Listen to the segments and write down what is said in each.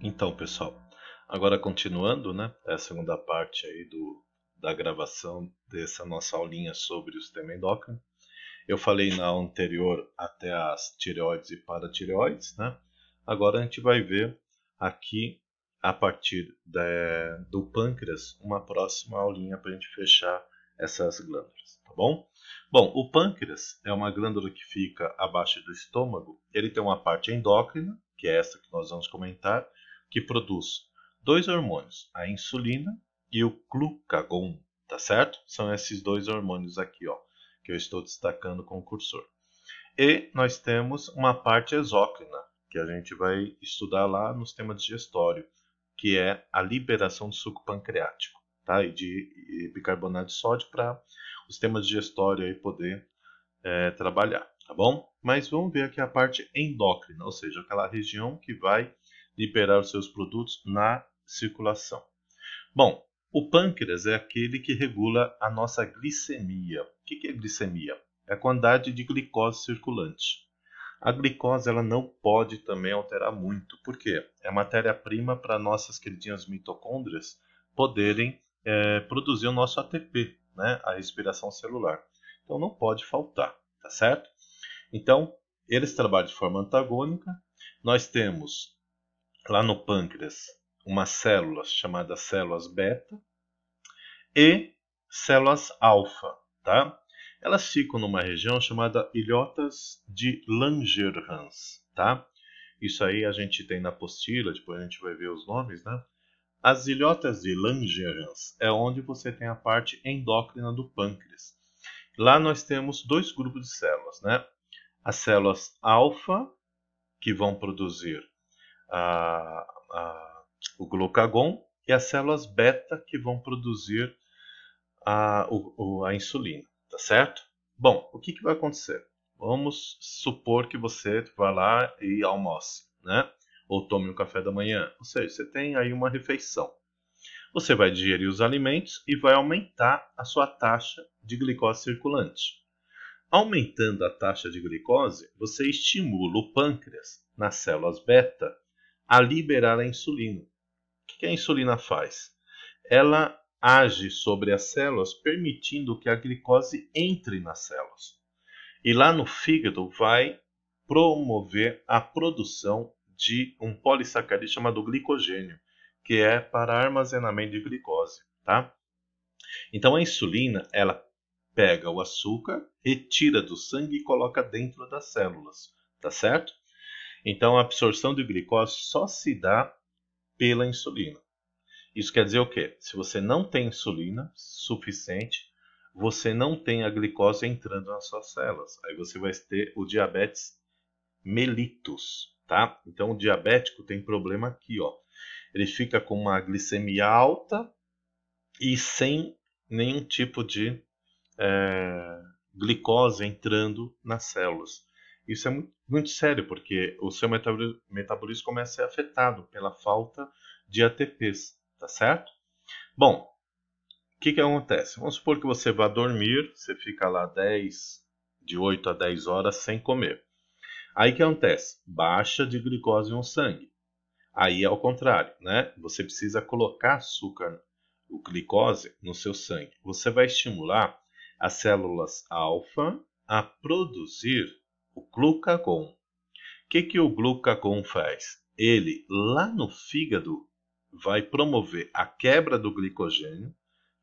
Então, pessoal, agora continuando, né, a segunda parte aí da gravação dessa nossa aulinha sobre o sistema endócrino. Eu falei na anterior até as tireoides e paratireoides, né? Agora a gente vai ver aqui, a partir do pâncreas, uma próxima aulinha para a gente fechar essas glândulas, tá bom? Bom, o pâncreas é uma glândula que fica abaixo do estômago. Ele tem uma parte endócrina, que é essa que nós vamos comentar, que produz dois hormônios, a insulina e o glucagon, tá certo? São esses dois hormônios aqui, ó, que eu estou destacando com o cursor. E nós temos uma parte exócrina, que a gente vai estudar lá no sistema digestório, que é a liberação de suco pancreático, tá? E de bicarbonato de sódio para o sistema digestório aí poder trabalhar, tá bom? Mas vamos ver aqui a parte endócrina, ou seja, aquela região que vai liberar os seus produtos na circulação. Bom, o pâncreas é aquele que regula a nossa glicemia. O que é glicemia? É a quantidade de glicose circulante. A glicose ela não pode também alterar muito, porque é matéria-prima para nossas queridinhas mitocôndrias poderem produzir o nosso ATP, né, a respiração celular. Então não pode faltar, tá certo? Então, eles trabalham de forma antagônica. Nós temos lá no pâncreas umas células chamadas células beta e células alfa, tá? Elas ficam numa região chamada ilhotas de Langerhans, tá? Isso aí a gente tem na apostila, depois a gente vai ver os nomes, né? As ilhotas de Langerhans é onde você tem a parte endócrina do pâncreas. Lá nós temos dois grupos de células, né? As células alfa, que vão produzir a, o glucagon, e as células beta, que vão produzir a insulina, tá certo? Bom, o que vai acontecer? Vamos supor que você vá lá e almoce, né? Ou tome um café da manhã, ou seja, você tem aí uma refeição. Você vai digerir os alimentos e vai aumentar a sua taxa de glicose circulante. Aumentando a taxa de glicose, você estimula o pâncreas, nas células beta, a liberar a insulina. O que a insulina faz? Ela age sobre as células, permitindo que a glicose entre nas células. E lá no fígado vai promover a produção de um polissacarídeo chamado glicogênio, que é para armazenamento de glicose, tá? Então a insulina, ela pega o açúcar, retira do sangue e coloca dentro das células, tá certo? Então a absorção de glicose só se dá pela insulina. Isso quer dizer o quê? Se você não tem insulina suficiente, você não tem a glicose entrando nas suas células. Aí você vai ter o diabetes mellitus, tá? Então o diabético tem problema aqui, ó. Ele fica com uma glicemia alta e sem nenhum tipo de glicose entrando nas células. Isso é muito, muito sério, porque o seu metabolismo começa a ser afetado pela falta de ATPs, tá certo? Bom, o que acontece? Vamos supor que você vá dormir, você fica lá de 8 a 10 horas sem comer. Aí o que acontece? Baixa de glicose no sangue. Aí é ao contrário, né? Você precisa colocar açúcar, o glicose, no seu sangue. Você vai estimular as células alfa a produzir o glucagon. O que o glucagon faz? Ele, lá no fígado, vai promover a quebra do glicogênio.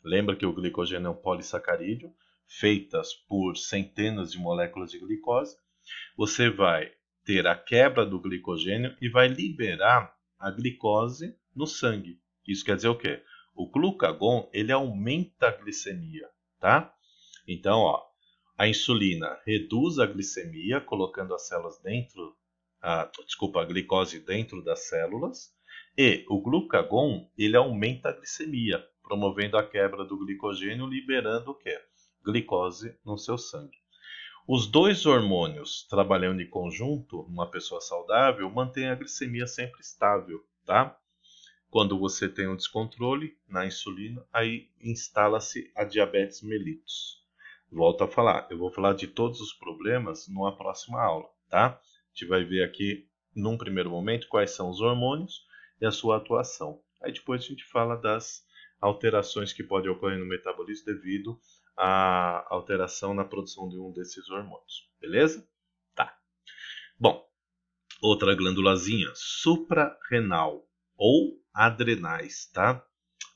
Lembra que o glicogênio é um polissacarídeo, feitas por centenas de moléculas de glicose. Você vai ter a quebra do glicogênio e vai liberar a glicose no sangue. Isso quer dizer o quê? O glucagon, ele aumenta a glicemia, tá? Então, ó, a insulina reduz a glicemia, colocando as células dentro, a glicose dentro das células, e o glucagon, ele aumenta a glicemia, promovendo a quebra do glicogênio, liberando o quê? Glicose no seu sangue. Os dois hormônios trabalhando em conjunto, uma pessoa saudável, mantém a glicemia sempre estável, tá? Quando você tem um descontrole na insulina, aí instala-se a diabetes mellitus. Volto a falar, eu vou falar de todos os problemas numa próxima aula, tá? A gente vai ver aqui, num primeiro momento, quais são os hormônios e a sua atuação. Aí depois a gente fala das alterações que podem ocorrer no metabolismo devido à alteração na produção de um desses hormônios. Beleza? Tá. Bom, outra glândulazinha, suprarrenal ou adrenais, tá?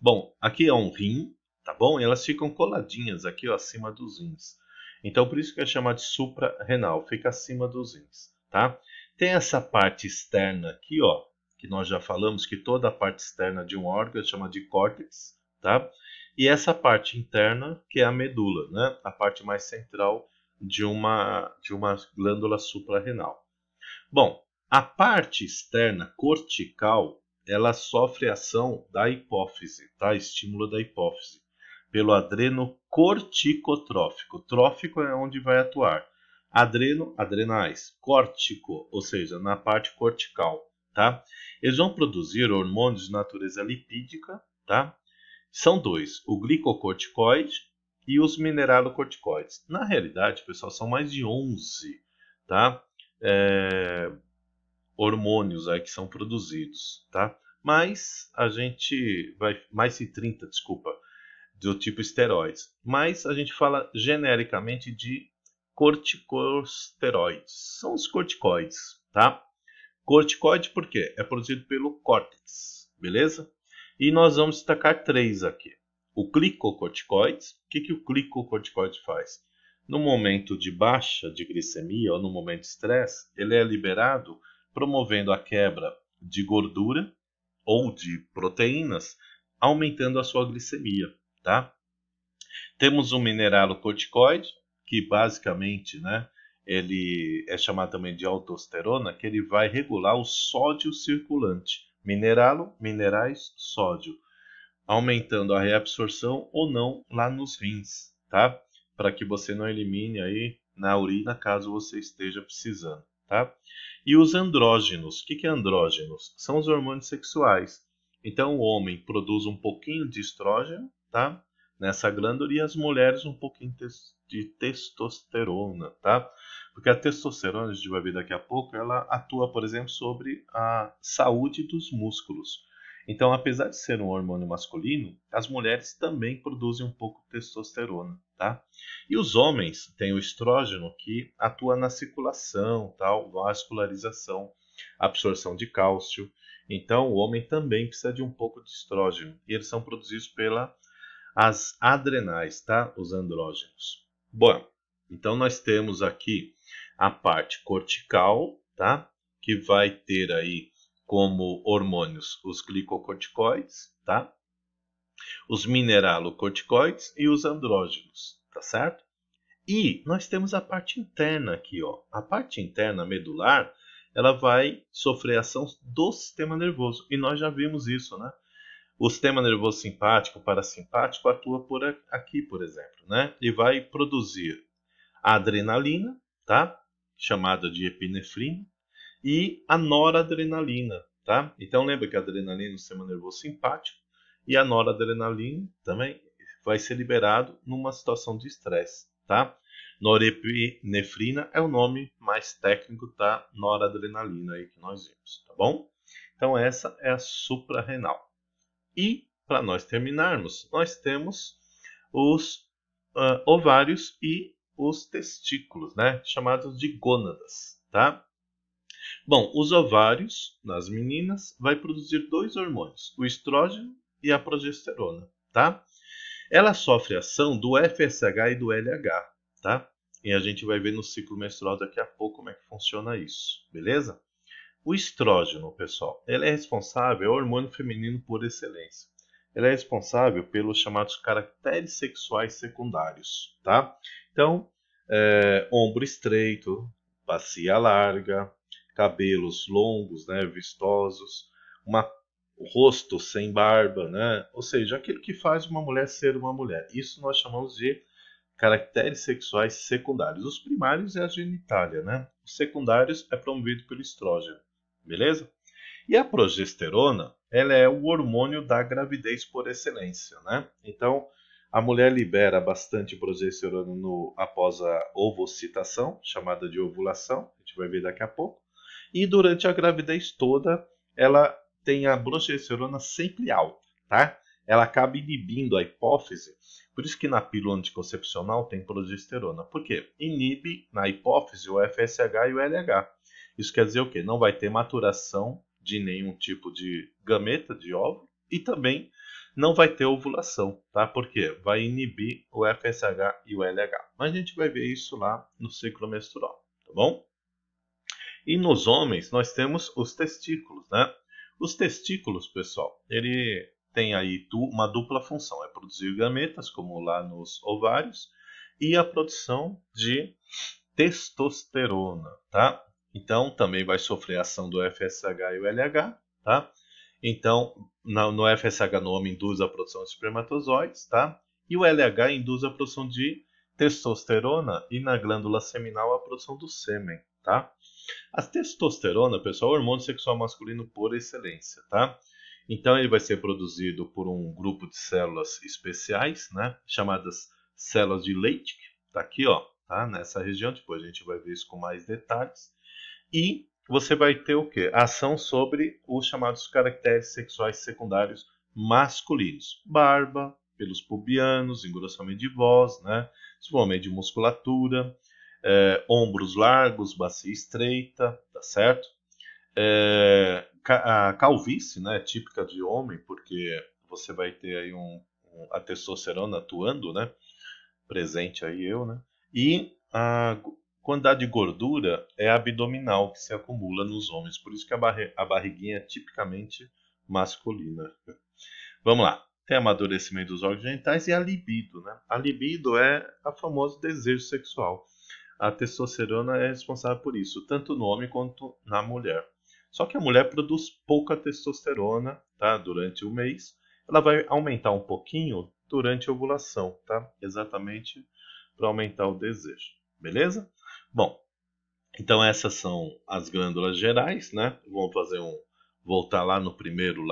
Bom, aqui é um rim, tá bom? E elas ficam coladinhas aqui, ó, acima dos rins. Então, por isso que é chamado de suprarrenal, fica acima dos rins, tá? Tem essa parte externa aqui, ó, que nós já falamos que toda a parte externa de um órgão é chamada de córtex, tá? E essa parte interna, que é a medula, né? A parte mais central de uma glândula suprarrenal. Bom, a parte externa cortical, ela sofre ação da hipófise, tá? Estímulo da hipófise, pelo adreno corticotrófico. Trófico é onde vai atuar. Adreno, adrenais. Córtico, ou seja, na parte cortical, tá? Eles vão produzir hormônios de natureza lipídica, tá? São dois, o glicocorticoide e os mineralocorticoides. Na realidade, pessoal, são mais de 11, tá? Hormônios aí que são produzidos, tá? Mas a gente vai mais de 30, desculpa, do tipo esteroides. Mas a gente fala genericamente de corticosteroides. São os corticoides, tá? Corticoide por quê? É produzido pelo córtex, beleza? E nós vamos destacar três aqui. O glicocorticoide. O que o glicocorticoide faz? No momento de baixa de glicemia ou no momento de estresse, ele é liberado promovendo a quebra de gordura ou de proteínas, aumentando a sua glicemia, tá? Temos um mineralocorticoide, que basicamente, né, ele é chamado também de aldosterona, que ele vai regular o sódio circulante. Minerais, sódio, aumentando a reabsorção ou não lá nos rins, tá? Para que você não elimine aí na urina caso você esteja precisando, tá? E os andrógenos. O que é andrógenos? São os hormônios sexuais. Então o homem produz um pouquinho de estrógeno, tá? Nessa glândula, e as mulheres um pouquinho de testosterona, tá? Porque a testosterona, a gente vai ver daqui a pouco, ela atua, por exemplo, sobre a saúde dos músculos. Então, apesar de ser um hormônio masculino, as mulheres também produzem um pouco de testosterona, tá? E os homens têm o estrógeno, que atua na circulação, tal, vascularização, absorção de cálcio. Então, o homem também precisa de um pouco de estrógeno. E eles são produzidos pelas adrenais, tá? Os andrógenos. Bom, então nós temos aqui a parte cortical, tá? Que vai ter aí como hormônios os glicocorticoides, tá? Os mineralocorticoides e os andrógenos, tá certo? E nós temos a parte interna aqui, ó. A parte interna medular, ela vai sofrer ação do sistema nervoso. E nós já vimos isso, né? O sistema nervoso simpático, parasimpático, atua por aqui, por exemplo, né? E vai produzir a adrenalina, tá? Chamada de epinefrina, e a noradrenalina, tá? Então lembra que a adrenalina é o sistema nervoso simpático e a noradrenalina também vai ser liberado numa situação de estresse, tá? Norepinefrina é o nome mais técnico da noradrenalina aí que nós vimos, tá bom? Então essa é a suprarrenal. E para nós terminarmos, nós temos os ovários e os testículos, né? Chamados de gônadas, tá? Bom, os ovários, nas meninas, vai produzir dois hormônios, o estrógeno e a progesterona, tá? Ela sofre ação do FSH e do LH, tá? E a gente vai ver no ciclo menstrual daqui a pouco como é que funciona isso, beleza? O estrógeno, pessoal, ele é responsável, é o hormônio feminino por excelência. Ele é responsável pelos chamados caracteres sexuais secundários, tá? Então, ombro estreito, bacia larga, cabelos longos, né, vistosos, um rosto sem barba, né? Ou seja, aquilo que faz uma mulher ser uma mulher. Isso nós chamamos de caracteres sexuais secundários. Os primários é a genitália, né? Os secundários é promovido pelo estrógeno, beleza? E a progesterona, ela é o hormônio da gravidez por excelência, né? Então, a mulher libera bastante progesterona após a ovocitação, chamada de ovulação, a gente vai ver daqui a pouco. E durante a gravidez toda, ela tem a progesterona sempre alta, tá? Ela acaba inibindo a hipófise. Por isso que na pílula anticoncepcional tem progesterona. Por quê? Inibe na hipófise o FSH e o LH. Isso quer dizer o quê? Não vai ter maturação de nenhum tipo de gameta, de óvulo, e também não vai ter ovulação, tá? Por quê? Vai inibir o FSH e o LH. Mas a gente vai ver isso lá no ciclo menstrual, tá bom? E nos homens nós temos os testículos, né? Os testículos, pessoal, ele tem aí uma dupla função, é produzir gametas, como lá nos ovários, e a produção de testosterona, tá? Então, também vai sofrer a ação do FSH e o LH, tá? Então, no FSH no homem induz a produção de espermatozoides, tá? E o LH induz a produção de testosterona e na glândula seminal a produção do sêmen, tá? A testosterona, pessoal, é o hormônio sexual masculino por excelência, tá? Então, ele vai ser produzido por um grupo de células especiais, né? Chamadas células de Leydig, tá aqui, ó, tá? Nessa região, depois a gente vai ver isso com mais detalhes. E você vai ter o quê? Ação sobre os chamados caracteres sexuais secundários masculinos. Barba, pelos pubianos, engrossamento de voz, né? Desenvolvimento de musculatura, ombros largos, bacia estreita, tá certo? A calvície, né? Típica de homem, porque você vai ter aí a testosterona atuando, né? Presente aí né? E a quantidade de gordura é abdominal que se acumula nos homens, por isso que a barriguinha é tipicamente masculina. Vamos lá. Tem amadurecimento dos órgãos genitais e a libido, né? A libido é a famoso desejo sexual. A testosterona é responsável por isso, tanto no homem quanto na mulher. Só que a mulher produz pouca testosterona, tá? Durante o mês. Ela vai aumentar um pouquinho durante a ovulação, tá? Exatamente para aumentar o desejo. Beleza? Bom, então essas são as glândulas gerais, né? Vamos voltar lá no primeiro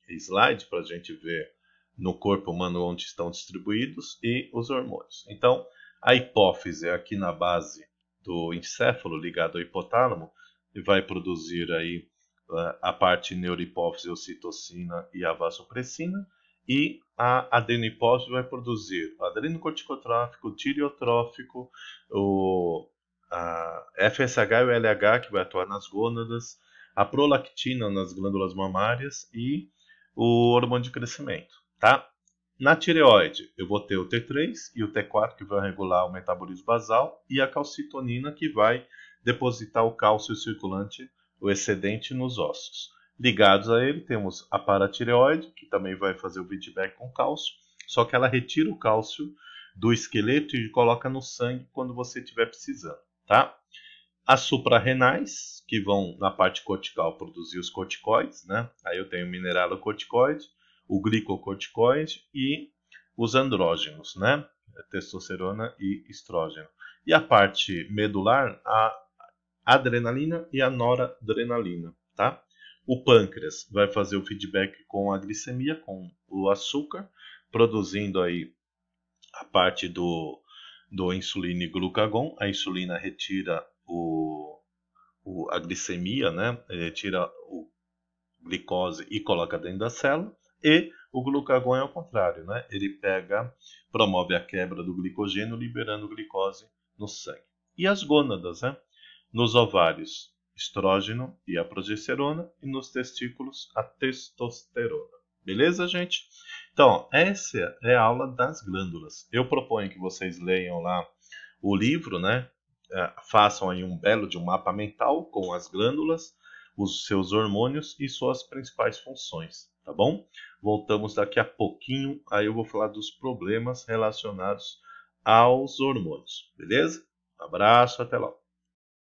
slide para a gente ver no corpo humano onde estão distribuídos e os hormônios. Então, a hipófise aqui na base do encéfalo, ligado ao hipotálamo, vai produzir aí a parte neurohipófise, ocitocina e a vasopressina, e a adenohipófise vai produzir o adrenocorticotrófico, o tireotrófico, a FSH e o LH, que vai atuar nas gônadas, a prolactina nas glândulas mamárias e o hormônio de crescimento, tá? Na tireoide, eu vou ter o T3 e o T4, que vai regular o metabolismo basal, e a calcitonina, que vai depositar o cálcio circulante, o excedente, nos ossos. Ligados a ele, temos a paratireoide, que também vai fazer o feedback com cálcio, só que ela retira o cálcio do esqueleto e coloca no sangue quando você estiver precisando, tá? As suprarrenais, que vão na parte cortical produzir os corticoides, né? Aí eu tenho o mineralocorticoide, o glicocorticoide e os andrógenos, né? Testosterona e estrógeno. E a parte medular, a adrenalina e a noradrenalina, tá? O pâncreas vai fazer o feedback com a glicemia, com o açúcar, produzindo aí a parte do insulina e glucagon. A insulina retira a glicemia, né? Retira o glicose e coloca dentro da célula. E o glucagon é o contrário, né? Ele promove a quebra do glicogênio, liberando glicose no sangue. E as gônadas, né? Nos ovários, estrógeno e a progesterona, e nos testículos, a testosterona. Beleza, gente? Então, essa é a aula das glândulas. Eu proponho que vocês leiam lá o livro, né? Façam aí um belo de um mapa mental com as glândulas, os seus hormônios e suas principais funções, tá bom? Voltamos daqui a pouquinho, aí eu vou falar dos problemas relacionados aos hormônios, beleza? Um abraço, até logo.